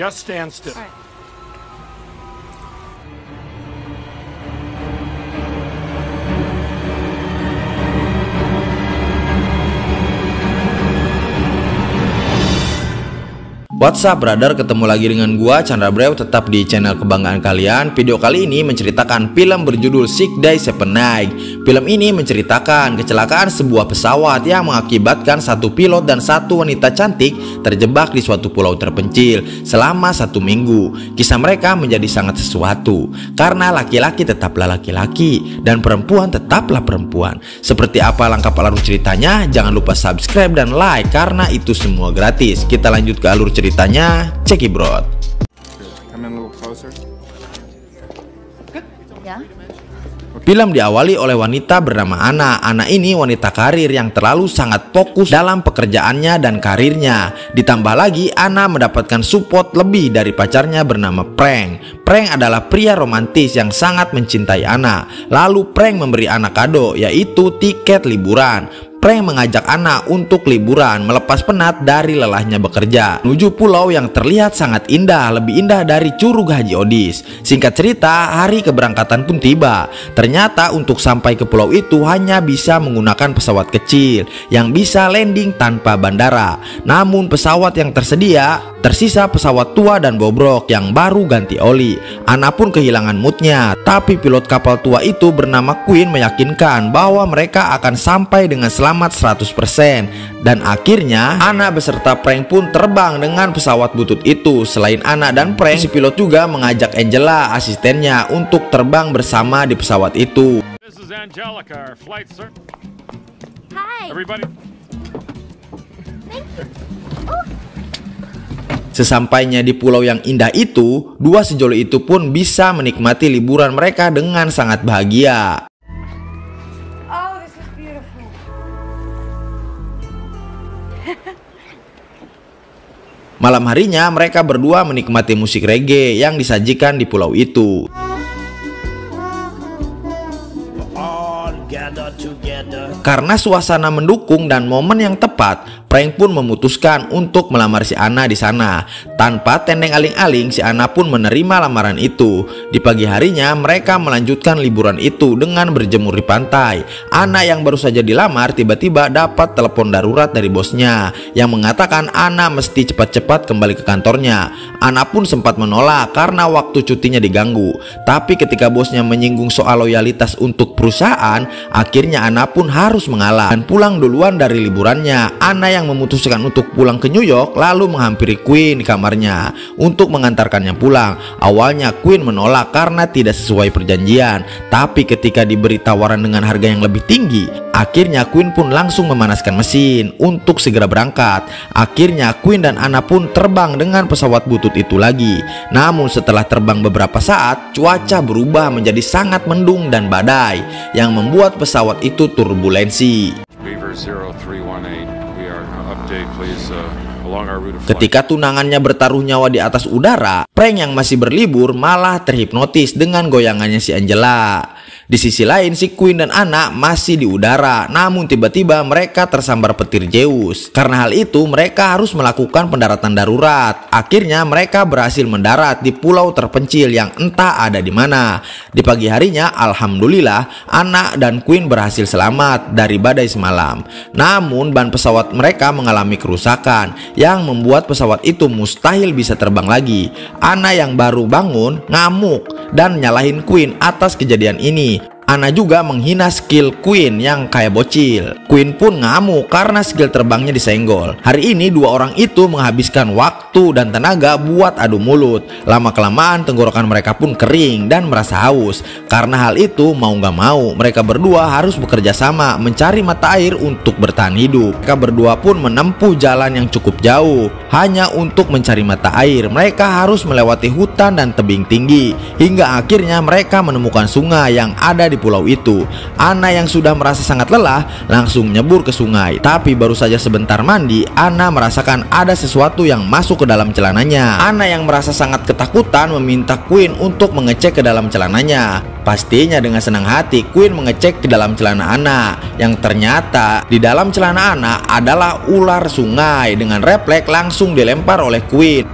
Just stand still. All right. What's up brother, ketemu lagi dengan gua Chandra Brew, tetap di channel kebanggaan kalian. Video kali ini menceritakan film berjudul Sick Day Seven Night. Film ini menceritakan kecelakaan sebuah pesawat yang mengakibatkan satu pilot dan satu wanita cantik terjebak di suatu pulau terpencil selama 1 minggu. Kisah mereka menjadi sangat sesuatu karena laki-laki tetaplah laki-laki dan perempuan tetaplah perempuan. Seperti apa lengkap alur ceritanya? Jangan lupa subscribe dan like karena itu semua gratis. Kita lanjut ke alur ceritanya, cekidot. Come in a little closer. Ya. Film diawali oleh wanita bernama Anna. Anna ini wanita karir yang terlalu sangat fokus dalam pekerjaannya dan karirnya. Ditambah lagi Anna mendapatkan support lebih dari pacarnya bernama Frank. Frank adalah pria romantis yang sangat mencintai Anna. Lalu Frank memberi Anna kado, yaitu tiket liburan. Frank mengajak Anna untuk liburan melepas penat dari lelahnya bekerja menuju pulau yang terlihat sangat indah, lebih indah dari Curug Haji Odis. Singkat cerita, hari keberangkatan pun tiba. Ternyata untuk sampai ke pulau itu hanya bisa menggunakan pesawat kecil yang bisa landing tanpa bandara. Namun pesawat yang tersisa pesawat tua dan bobrok yang baru ganti oli. Anna pun kehilangan moodnya, tapi pilot kapal tua itu bernama Queen meyakinkan bahwa mereka akan sampai dengan selamat 100%. Dan akhirnya Anna beserta Frank pun terbang dengan pesawat butut itu. Selain Anna dan Frank, si pilot juga mengajak Angela, asistennya, untuk terbang bersama di pesawat itu. This is Angelica, our flight sir. Hi. Everybody. Thank you. Oh. Sesampainya di pulau yang indah itu, dua sejoli itu pun bisa menikmati liburan mereka dengan sangat bahagia. Oh, this is beautiful. Malam harinya mereka berdua menikmati musik reggae yang disajikan di pulau itu. Karena suasana mendukung dan momen yang tepat, Frank pun memutuskan untuk melamar si Anna di sana. Tanpa tendeng aling-aling, si Anna pun menerima lamaran itu. Di pagi harinya, mereka melanjutkan liburan itu dengan berjemur di pantai. Anna yang baru saja dilamar tiba-tiba dapat telepon darurat dari bosnya yang mengatakan Anna mesti cepat-cepat kembali ke kantornya. Anna pun sempat menolak karena waktu cutinya diganggu. Tapi ketika bosnya menyinggung soal loyalitas untuk perusahaan, akhirnya Anna pun harus mengalah dan pulang duluan dari liburannya. Anna yang memutuskan untuk pulang ke New York lalu menghampiri Queen di kamarnya untuk mengantarkannya pulang. Awalnya Queen menolak karena tidak sesuai perjanjian, tapi ketika diberi tawaran dengan harga yang lebih tinggi, akhirnya Queen pun langsung memanaskan mesin untuk segera berangkat. Akhirnya Queen dan Anna pun terbang dengan pesawat butut itu lagi. Namun setelah terbang beberapa saat, cuaca berubah menjadi sangat mendung dan badai yang membuat pesawat itu turbulensi. Beaver 0318. We are update please along our route of flight. Ketika tunangannya bertaruh nyawa di atas udara, Frank yang masih berlibur malah terhipnotis dengan goyangannya si Angela. Di sisi lain, si Queen dan Anna masih di udara, namun tiba-tiba mereka tersambar petir Zeus. Karena hal itu, mereka harus melakukan pendaratan darurat. Akhirnya mereka berhasil mendarat di pulau terpencil yang entah ada di mana. Di pagi harinya, alhamdulillah, Anna dan Queen berhasil selamat dari badai semalam. Namun, ban pesawat mereka mengalami kerusakan yang membuat pesawat itu mustahil bisa terbang lagi. Anna yang baru bangun ngamuk dan nyalahin Queen atas kejadian ini. Anna juga menghina skill Queen yang kayak bocil. Queen pun ngamuk karena skill terbangnya disenggol. Hari ini dua orang itu menghabiskan waktu dan tenaga buat adu mulut. Lama-kelamaan tenggorokan mereka pun kering dan merasa haus. Karena hal itu mau gak mau mereka berdua harus bekerja sama mencari mata air untuk bertahan hidup. Mereka berdua pun menempuh jalan yang cukup jauh hanya untuk mencari mata air. Mereka harus melewati hutan dan tebing tinggi hingga akhirnya mereka menemukan sungai yang ada di pulau itu. Anna yang sudah merasa sangat lelah langsung nyebur ke sungai. Tapi baru saja sebentar mandi, Anna merasakan ada sesuatu yang masuk ke dalam celananya. Anna yang merasa sangat ketakutan meminta Queen untuk mengecek ke dalam celananya. Pastinya dengan senang hati Queen mengecek ke dalam celana Anna, yang ternyata di dalam celana Anna adalah ular sungai. Dengan refleks langsung dilempar oleh Queen.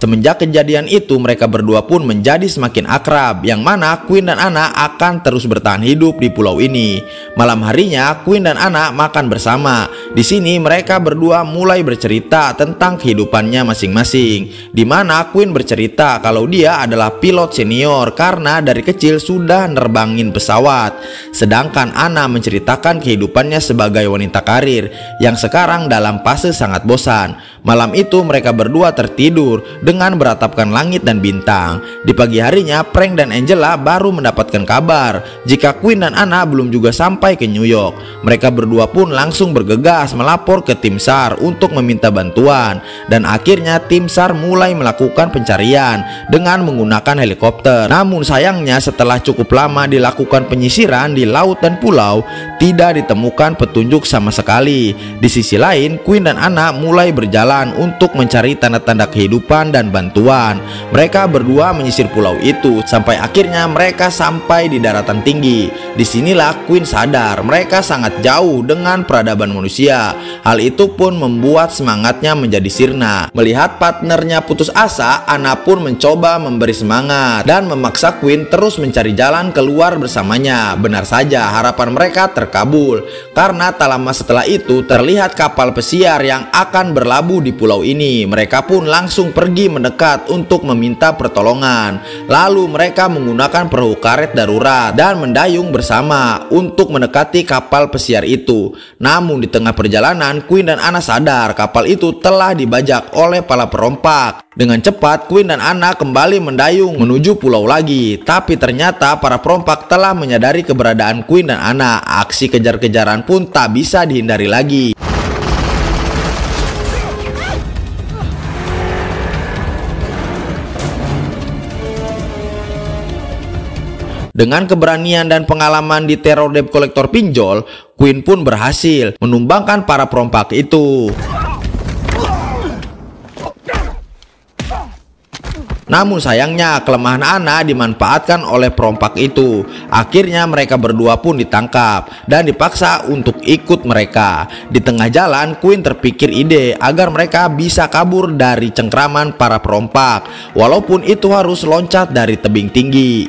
Semenjak kejadian itu, mereka berdua pun menjadi semakin akrab, yang mana Queen dan Anna akan terus bertahan hidup di pulau ini. Malam harinya, Queen dan Anna makan bersama. Di sini mereka berdua mulai bercerita tentang kehidupannya masing-masing, di mana Queen bercerita kalau dia adalah pilot senior karena dari kecil sudah nerbangin pesawat. Sedangkan Anna menceritakan kehidupannya sebagai wanita karir yang sekarang dalam fase sangat bosan. Malam itu mereka berdua tertidur dengan beratapkan langit dan bintang. Di pagi harinya, Frank dan Angela baru mendapatkan kabar jika Queen dan Anna belum juga sampai ke New York. Mereka berdua pun langsung bergegas melapor ke tim SAR untuk meminta bantuan. Dan akhirnya tim SAR mulai melakukan pencarian dengan menggunakan helikopter. Namun sayangnya setelah cukup lama dilakukan penyisiran di laut dan pulau, tidak ditemukan petunjuk sama sekali. Di sisi lain, Queen dan Anna mulai berjalan untuk mencari tanda-tanda kehidupan dan bantuan. Mereka berdua menyisir pulau itu sampai akhirnya mereka sampai di daratan tinggi. Disinilah Queen sadar mereka sangat jauh dengan peradaban manusia. Hal itu pun membuat semangatnya menjadi sirna. Melihat partnernya putus asa, Anna pun mencoba memberi semangat dan memaksa Queen terus mencari jalan keluar bersamanya. Benar saja, harapan mereka terkabul karena tak lama setelah itu terlihat kapal pesiar yang akan berlabuh di pulau ini. Mereka pun langsung pergi mendekat untuk meminta pertolongan. Lalu mereka menggunakan perahu karet darurat dan mendayung bersama untuk mendekati kapal pesiar itu. Namun di tengah perjalanan, Queen dan Anna sadar kapal itu telah dibajak oleh para perompak. Dengan cepat, Queen dan Anna kembali mendayung menuju pulau lagi. Tapi ternyata para perompak telah menyadari keberadaan Queen dan Anna. Aksi kejar-kejaran pun tak bisa dihindari lagi. Dengan keberanian dan pengalaman di teror debt collector pinjol, Queen pun berhasil menumbangkan para perompak itu. Namun sayangnya kelemahan Anna dimanfaatkan oleh perompak itu. Akhirnya mereka berdua pun ditangkap dan dipaksa untuk ikut mereka. Di tengah jalan, Queen terpikir ide agar mereka bisa kabur dari cengkraman para perompak, walaupun itu harus loncat dari tebing tinggi.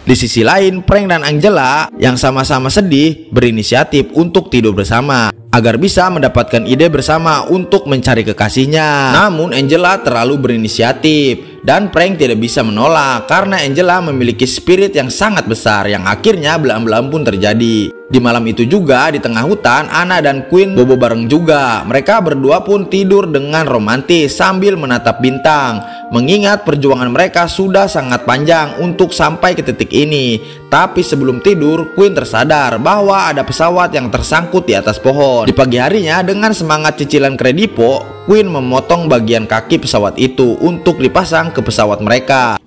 Di sisi lain, Frank dan Angela yang sama-sama sedih berinisiatif untuk tidur bersama agar bisa mendapatkan ide bersama untuk mencari kekasihnya. Namun Angela terlalu berinisiatif dan Frank tidak bisa menolak karena Angela memiliki spirit yang sangat besar yang akhirnya belam-belam pun terjadi. Di malam itu juga di tengah hutan, Anna dan Queen bobo bareng juga. Mereka berdua pun tidur dengan romantis sambil menatap bintang, mengingat perjuangan mereka sudah sangat panjang untuk sampai ke titik ini. Tapi sebelum tidur, Queen tersadar bahwa ada pesawat yang tersangkut di atas pohon. Di pagi harinya, dengan semangat cicilan kredipo, Queen memotong bagian kaki pesawat itu untuk dipasang ke pesawat mereka.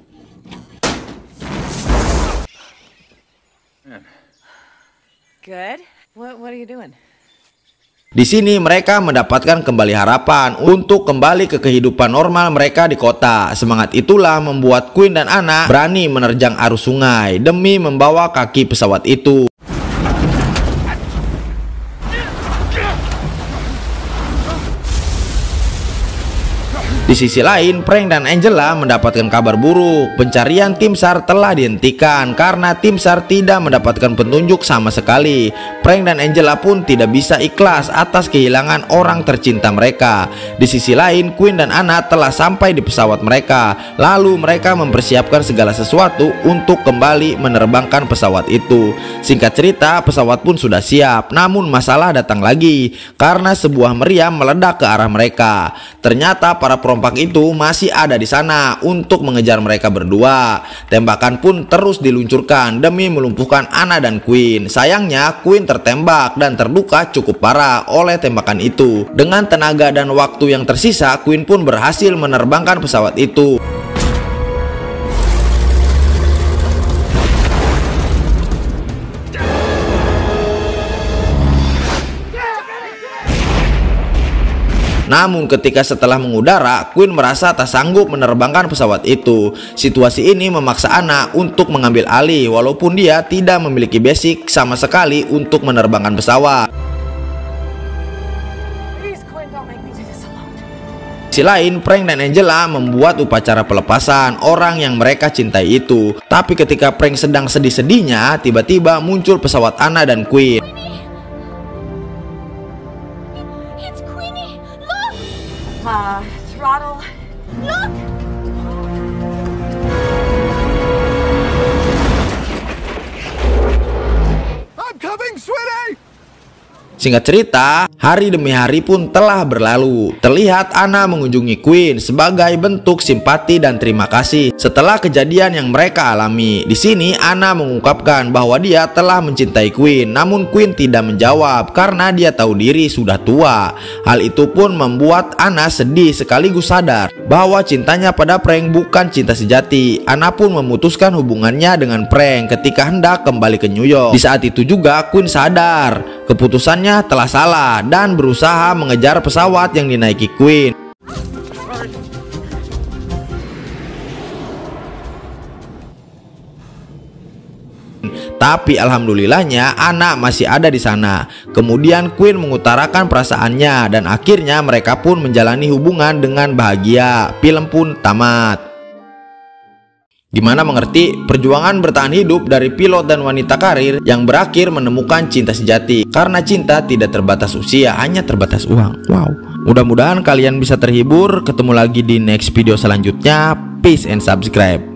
Good. What are you doing? Di sini mereka mendapatkan kembali harapan untuk kembali ke kehidupan normal mereka di kota. Semangat itulah membuat Queen dan Anna berani menerjang arus sungai demi membawa kaki pesawat itu. Di sisi lain, Frank dan Angela mendapatkan kabar buruk. Pencarian tim SAR telah dihentikan karena tim SAR tidak mendapatkan petunjuk sama sekali. Frank dan Angela pun tidak bisa ikhlas atas kehilangan orang tercinta mereka. Di sisi lain, Queen dan Anna telah sampai di pesawat mereka. Lalu mereka mempersiapkan segala sesuatu untuk kembali menerbangkan pesawat itu. Singkat cerita, pesawat pun sudah siap. Namun masalah datang lagi karena sebuah meriam meledak ke arah mereka. Ternyata para perompak itu masih ada di sana untuk mengejar mereka berdua. Tembakan pun terus diluncurkan demi melumpuhkan Anna dan Queen. Sayangnya Queen tertembak dan terluka cukup parah oleh tembakan itu. Dengan tenaga dan waktu yang tersisa, Queen pun berhasil menerbangkan pesawat itu. Namun ketika setelah mengudara, Queen merasa tak sanggup menerbangkan pesawat itu. Situasi ini memaksa Anna untuk mengambil alih walaupun dia tidak memiliki basic sama sekali untuk menerbangkan pesawat. Please, Quinn, don't make me do this alone. Di sisi lain, Frank dan Angela membuat upacara pelepasan orang yang mereka cintai itu. Tapi ketika Frank sedang sedih-sedihnya, tiba-tiba muncul pesawat Anna dan Queen. It's Queenie. Look! Throttle. Look! I'm coming, sweetie! Singkat cerita, hari demi hari pun telah berlalu. Terlihat Anna mengunjungi Queen sebagai bentuk simpati dan terima kasih setelah kejadian yang mereka alami. Di sini Anna mengungkapkan bahwa dia telah mencintai Queen, namun Queen tidak menjawab karena dia tahu diri sudah tua. Hal itu pun membuat Anna sedih sekaligus sadar bahwa cintanya pada Frank bukan cinta sejati. Anna pun memutuskan hubungannya dengan Frank ketika hendak kembali ke New York. Di saat itu juga Queen sadar keputusannya telah salah dan berusaha mengejar pesawat yang dinaiki Queen. Tapi alhamdulillahnya Anna masih ada di sana. Kemudian Queen mengutarakan perasaannya dan akhirnya mereka pun menjalani hubungan dengan bahagia. Film pun tamat. Gimana mengerti perjuangan bertahan hidup dari pilot dan wanita karir yang berakhir menemukan cinta sejati. Karena cinta tidak terbatas usia, hanya terbatas uang. Wow. Mudah-mudahan kalian bisa terhibur. Ketemu lagi di next video selanjutnya. Peace and subscribe.